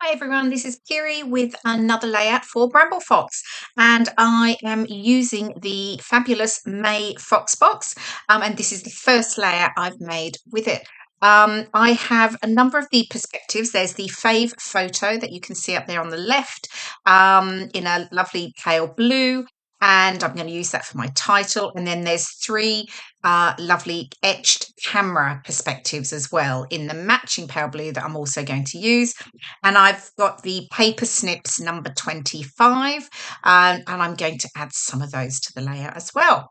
Hi everyone, this is Kirei with another layout for Bramble Fox, and I am using the fabulous May Fox box, and this is the first layout I've made with it. I have a number of the perspectives. There's the Fav Photo that you can see up there on the left, in a lovely pale blue, and I'm going to use that for my title. And then there's three lovely etched camera perspectives as well in the matching pale blue that I'm also going to use. And I've got the Paper Snips number 25, and I'm going to add some of those to the layout as well.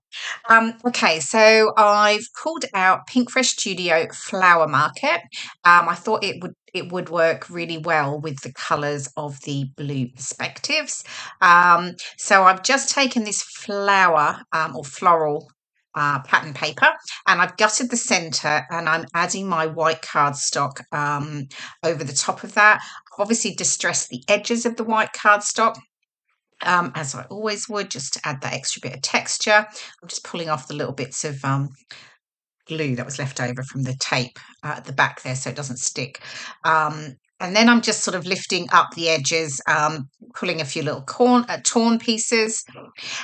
Okay, so I've pulled out Pinkfresh Studio Flower Market. I thought it would work really well with the colours of the blue perspectives. So I've just taken this flower or floral pattern paper, and I've gutted the centre, and I'm adding my white cardstock over the top of that. I've obviously distressed the edges of the white cardstock, as I always would, just to add that extra bit of texture. I'm just pulling off the little bits of glue that was left over from the tape at the back there so it doesn't stick. And then I'm just sort of lifting up the edges, pulling a few little torn pieces.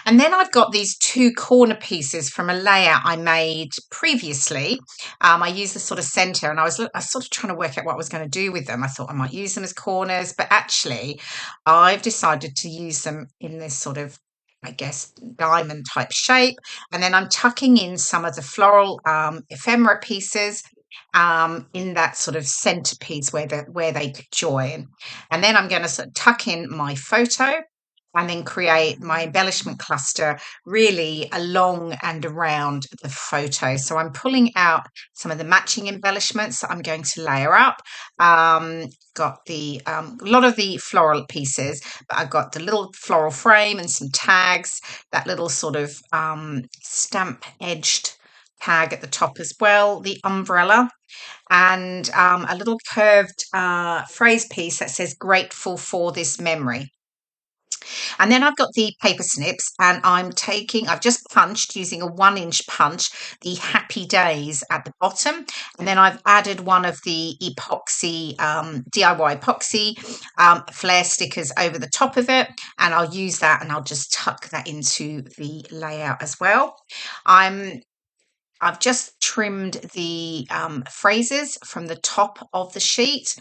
And then I've got these two corner pieces from a layout I made previously. I used the sort of center, and I was sort of trying to work out what I was going to do with them. I thought I might use them as corners, but actually I've decided to use them in this sort of, I guess, diamond type shape. And then I'm tucking in some of the floral ephemera pieces in that sort of centerpiece where they join. And then I'm going to sort of tuck in my photo and then create my embellishment cluster really along and around the photo. So I'm pulling out some of the matching embellishments that I'm going to layer up. Got the a lot of the floral pieces, but I've got the little floral frame and some tags, that little sort of stamp edged tag at the top as well, the umbrella, and a little curved phrase piece that says grateful for this memory. And then I've got the paper snips, and I've just punched using a 1-inch punch the happy days at the bottom. And then I've added one of the epoxy, DIY epoxy flair stickers over the top of it. And I'll use that, and I'll just tuck that into the layout as well. I've just trimmed the phrases from the top of the sheet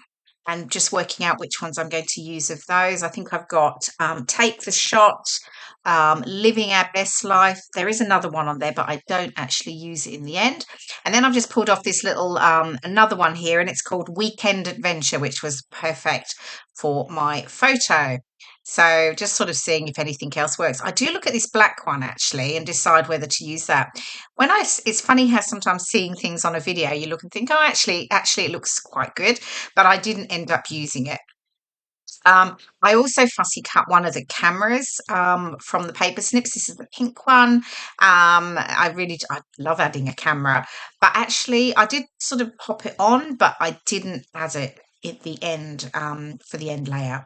and just working out which ones I'm going to use of those. I think I've got Take the Shot, Living Our Best Life. There is another one on there, but I don't actually use it in the end. And then I've just pulled off this little, another one here, and it's called Weekend Adventure, which was perfect for my photo. So just sort of seeing if anything else works. I do look at this black one actually and decide whether to use that. It's funny how sometimes seeing things on a video, you look and think, oh, actually it looks quite good, but I didn't end up using it. I also fussy cut one of the cameras from the paper snips. This is the pink one. I love adding a camera, but actually I did sort of pop it on, but I didn't add it at the end for the end layout.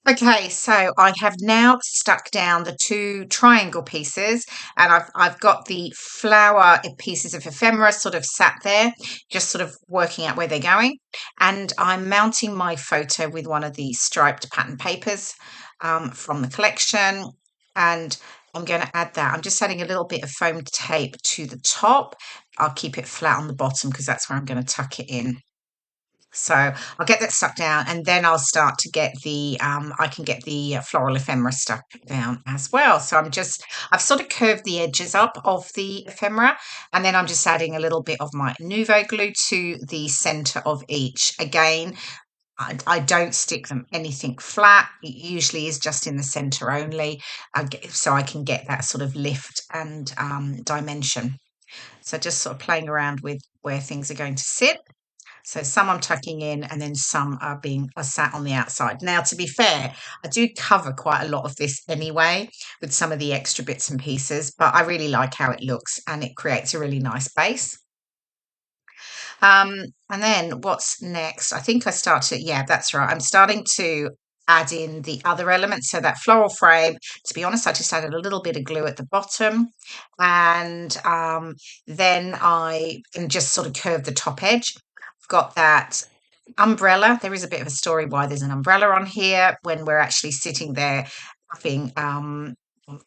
Okay, so I have now stuck down the two triangle pieces, and I've got the flower pieces of ephemera sort of sat there, just sort of working out where they're going. And I'm mounting my photo with one of the striped pattern papers from the collection, and I'm going to add that. I'm just adding a little bit of foamed tape to the top. I'll keep it flat on the bottom because that's where I'm going to tuck it in. So I'll get that stuck down, and then I'll start to get I can get the floral ephemera stuck down as well. So I've sort of curved the edges up of the ephemera, and then I'm just adding a little bit of my Nuvo glue to the center of each. Again, I don't stick them anything flat. It usually is just in the center only, so I can get that sort of lift and dimension. So just sort of playing around with where things are going to sit. So some I'm tucking in, and then some are sat on the outside. Now, to be fair, I do cover quite a lot of this anyway with some of the extra bits and pieces, but I really like how it looks, and it creates a really nice base. And then what's next? I think that's right. I'm starting to add in the other elements. So that floral frame, to be honest, I just added a little bit of glue at the bottom, and then I can just sort of curve the top edge. Got that umbrella. There is a bit of a story why there's an umbrella on here when we're actually sitting there having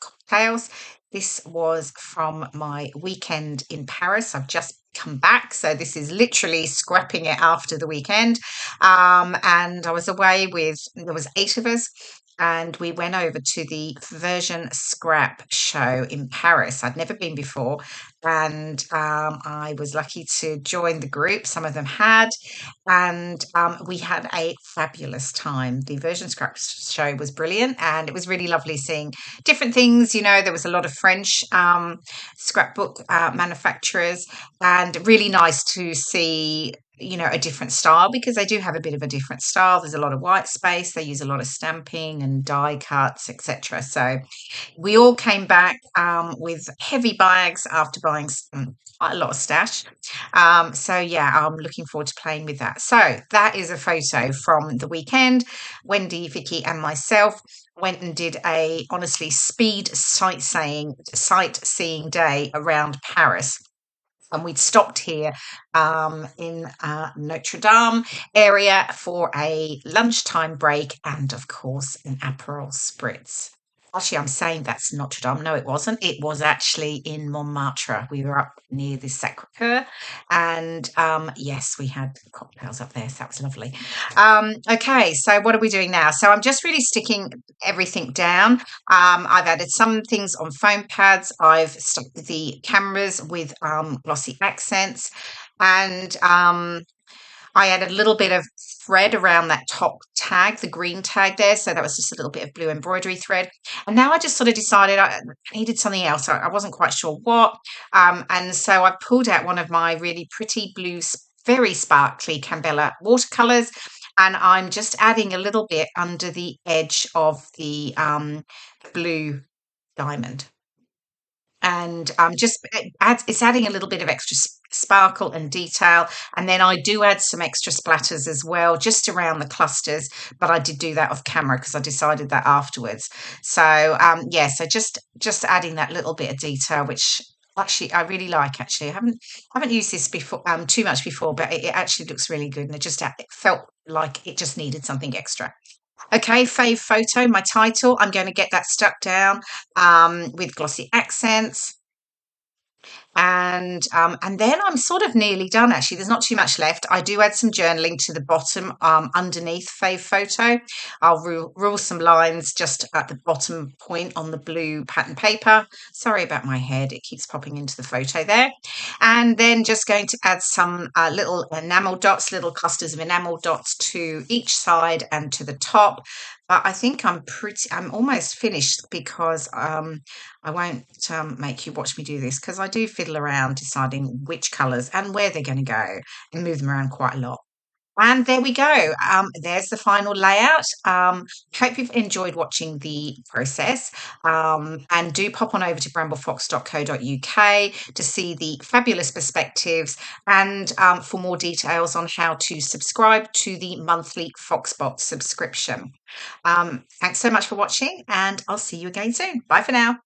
cocktails. This was from my weekend in Paris. I've just come back, so this is literally scrapping it after the weekend. And I was away with, there was 8 of us, and we went over to the Version Scrap show in Paris. I'd never been before, and I was lucky to join the group. Some of them had, and we had a fabulous time. The Version Scrap show was brilliant, and it was really lovely seeing different things. You know, there was a lot of French scrapbook manufacturers, and really nice to see, you know, a different style, because they do have a bit of a different style. There's a lot of white space. They use a lot of stamping and die cuts, etc. So we all came back with heavy bags after buying quite a lot of stash. So yeah, I'm looking forward to playing with that. So that is a photo from the weekend. Wendy, Vicky, and myself went and did a honestly speed sightseeing day around Paris. And we'd stopped here in Notre Dame area for a lunchtime break and, of course, an Aperol spritz. Actually, I'm saying that's Notre Dame. No, it wasn't. It was actually in Montmartre. We were up near the Sacre-Cœur, and yes, we had cocktails up there, so that was lovely. Okay, so what are we doing now? So I'm just really sticking everything down. I've added some things on foam pads. I've stuck the cameras with glossy accents, and I added a little bit of thread around that top tag, the green tag there. So that was just a little bit of blue embroidery thread. And now I just sort of decided I needed something else. I wasn't quite sure what. And so I pulled out one of my really pretty blue, very sparkly Cambella watercolors. And I'm just adding a little bit under the edge of the blue diamond, and just it's adding a little bit of extra sparkle and detail. And then I do add some extra splatters as well, just around the clusters, but I did do that off camera because I decided that afterwards. So yeah, so just adding that little bit of detail, which actually I really like. Actually, I haven't used this before, too much before, but it actually looks really good, and it felt like it just needed something extra. Okay, Fave Photo, my title. I'm going to get that stuck down with glossy accents. And then I'm sort of nearly done, actually. There's not too much left. I do add some journaling to the bottom underneath Fave Photo. I'll rule some lines just at the bottom point on the blue pattern paper. Sorry about my head. It keeps popping into the photo there. And then just going to add some little enamel dots, little clusters of enamel dots to each side and to the top. But I think I'm almost finished, because I won't make you watch me do this, because I do fiddle around deciding which colours and where they're going to go, and move them around quite a lot. And there we go. There's the final layout. Hope you've enjoyed watching the process. And do pop on over to bramblefox.co.uk to see the fabulous perspectives, and for more details on how to subscribe to the monthly Foxbox subscription. Thanks so much for watching, and I'll see you again soon. Bye for now.